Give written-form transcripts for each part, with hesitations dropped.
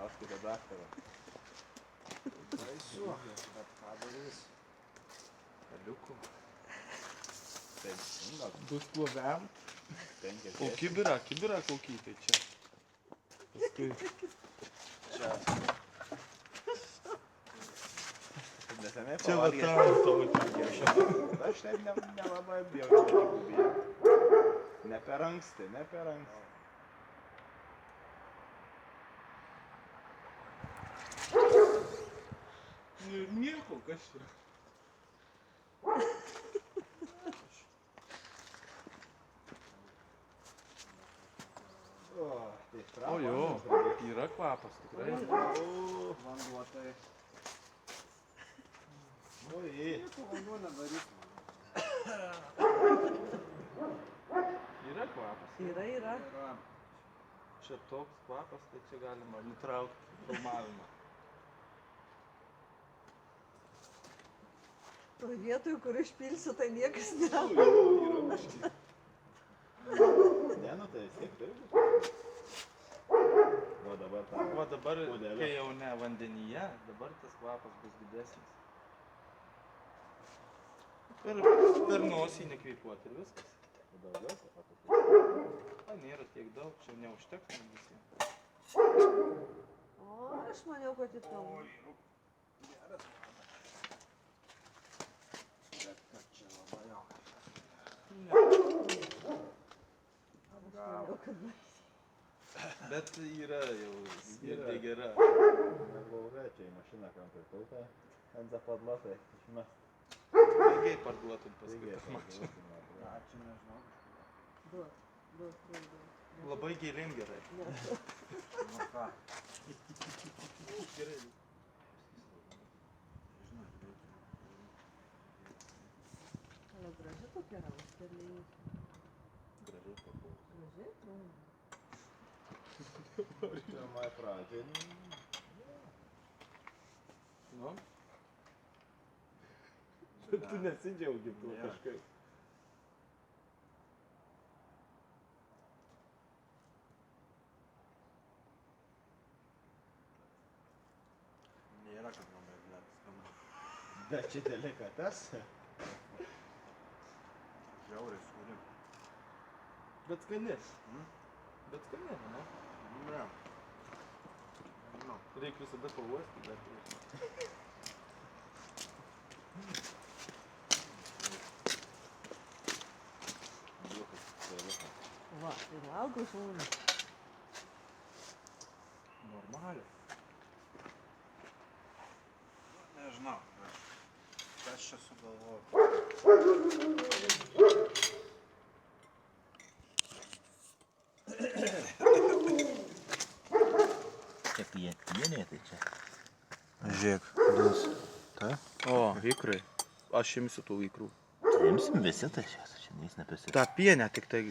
Paskite daktarą. Baisu, bet ką darys? Kaliukų. Pensingas. Bus kloviam. 50. O kibirą kokį tai čia. Paskui. Čia. Nesenai Čia va pavalgęs. tavo Aš taip nelabai bijau. Ne per anksti. Nieko, kas čia. O jo, yra kvapas tikrai. Vanduo tai. Oi. Vanduo nedaryt. Yra kvapas. Yra. Čia toks kvapas, tai čia galima nutraukti filmavimą. Toj vietoj, kur išpilsiu, tai niekas ne. Yra biškį. Ne, nu tai vis tiek turi būti. Va dabar Kai jau ne vandenyje, dabar tas kvapas bus didesnis. Per nosį nekvėpuoti ir viskas. Nėra tiek daug, čia neužteks man visiems. O, aš maniau, kad įdomu. Bet kad čia labai jau. Bet yra jau smirdė gera. Neblogai, čia į mašiną krampai tautą. Ant zapadlatai išmest. Pigiai parduotum paskui tą mašiną. Ačiū, nežinau. Duok. Labai gėlin gerai. Nu ką? Gerai. Ale graži tokia raustelė. Gražiai pabuvo. Graži? Pirmai pradžiai. Nu? Bet tu nesidžiaugi tuo kažkaip. Nėra, kad labai blėtas skamba. Bet čia delikatas. Žiauriai skuri. Bet skani. Bet skani, ne? Ne. Reikia visada pavosti, bet... Va, tai valgo žmonių. Normaliai. Nežinau, kas čia sugalvojo. Čia pietienė tai čia. Žiūrėk, dus. Ta? O, ikrai. Aš imsiu tų ikrų. Tai imsim visi tai čia neis nepesi. Ta pienė, tik tai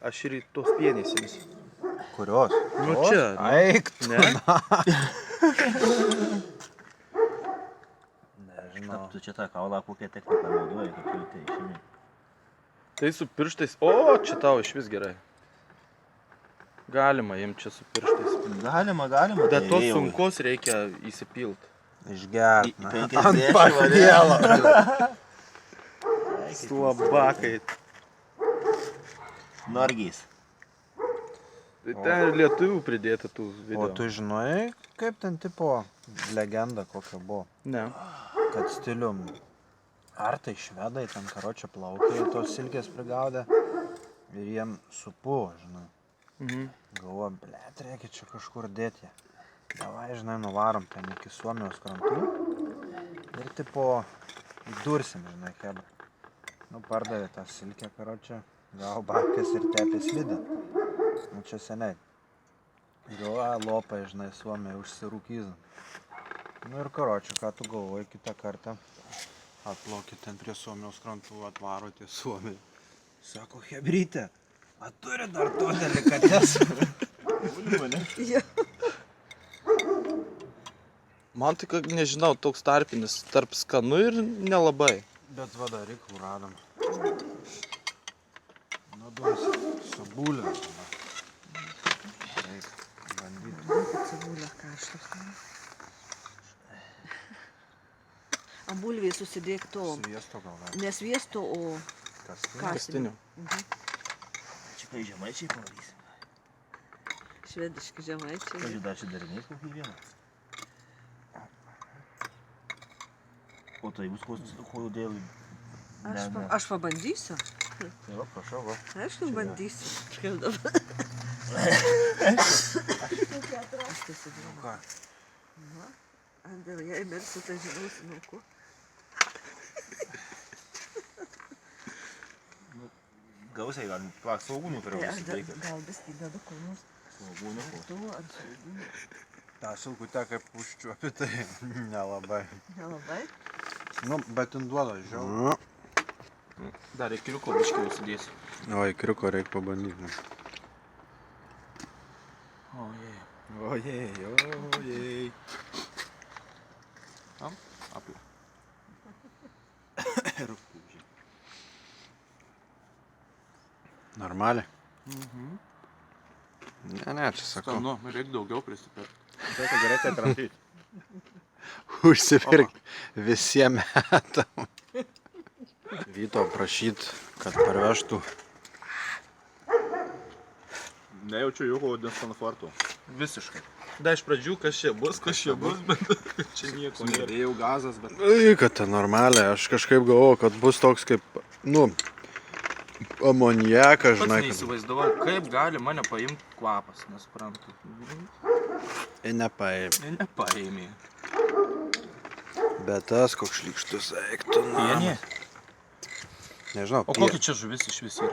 aš ir tos pienės imsiu. Kurios? Nu čia. Aik, Ne? Nežinau. Tu čia tą kaulą kokią techniką naudoji, kad tu tai išimi. Tai su pirštais. O, čia tau iš vis gerai. Galima imti čia su pirštais. Galima. Bet tos sunkos reikia įsipilt. Išgert. Ant pakvielo. Slabakai. Norgys. Tai ten lietuvių pridėta tų video. O tu žinojai, kaip ten tipo legenda kokia buvo? Ne. Kad stilium ar tai švedai ten karočią plaukia, tos silkės prigaudė ir jiem supuvo, žinai. Galvoju, blėt, reikia čia kažkur dėti ją. Davai, žinai, nuvarom ten iki Suomijos krantų ir tipo įdursim, žinai, hebra. Nu, pardavė tą silkę, karočią, gavo babkės ir tepė slidę. Nu, čia seniai. Galvoja, lopai, žinai, Suomiai užsirūkyzam. Nu ir karočią, ką tu galvoji, kitą kartą atplaukė ten prie Suomijos krantų, atvaro tie Suomiai. Sako, hebrytė, a turi dar to delikatesą. Ja. Man tik, nežinau, toks tarpinis, tarp skanu ir nelabai. Bet vada, reiklų radom. Nu, duos, sabulės. Reik bandyti. Cibulė karštas. Ant bulvės susidėk to. Sviesto gal dar. Ne sviesto, o Kas? kastinio. Čia kai žemaičiai pavarysim. Švediški žemaičiai. Pavyzdžiui, dar čia darinės kokį vieną. O tai bus kodėl... Aš pabandysiu. Tai va, prašau, va. Aišku, bandysiu. Kaip dabar. Aš tai sudirbu. Ką? Va. Andėl, jei mirsiu, tai žinausi nuo ko. Gausiai galim, plak, saugūnų Tai turėjau aš įsibaigti. gal biskį dedu kur nors. Saugūnų ko. Tu ar saugūnų. Ta šilkutė kaip užčiuopi, tai nelabai. Nelabai. Nu, bet jin duoda, žiau. Dar ikriuko biškiai užsidėsiu. O, ikriuko reikia pabandyti. Ojei. Ojei, ojei. Apie. Rūpūžiai. Normaliai? Mhm. Ne, čia sakau. Skanu, reikia daugiau prisipirkti. Tai ką gerai tai kramtyti. Užsipirk visiem metam. Vyto prašyt, kad parvežtų. Nejaučiu jokio diskomforto. Visiškai. Da iš pradžių kas čia bus, bet čia nieko nėra. Sudėjau gazas, bet... Ai, kad ten normaliai, aš kažkaip galvoju, kad bus toks kaip, nu, amoniakas, Pats žinai. neįsivaizdavau, kaip gali mane paimti kvapas, nesuprantu. Ir nepaėmė. Ir nepaėmė. Bet tas koks šlykštus eiktų, na. Pienė? Nežinau, O kokia čia žuvis iš vis yra?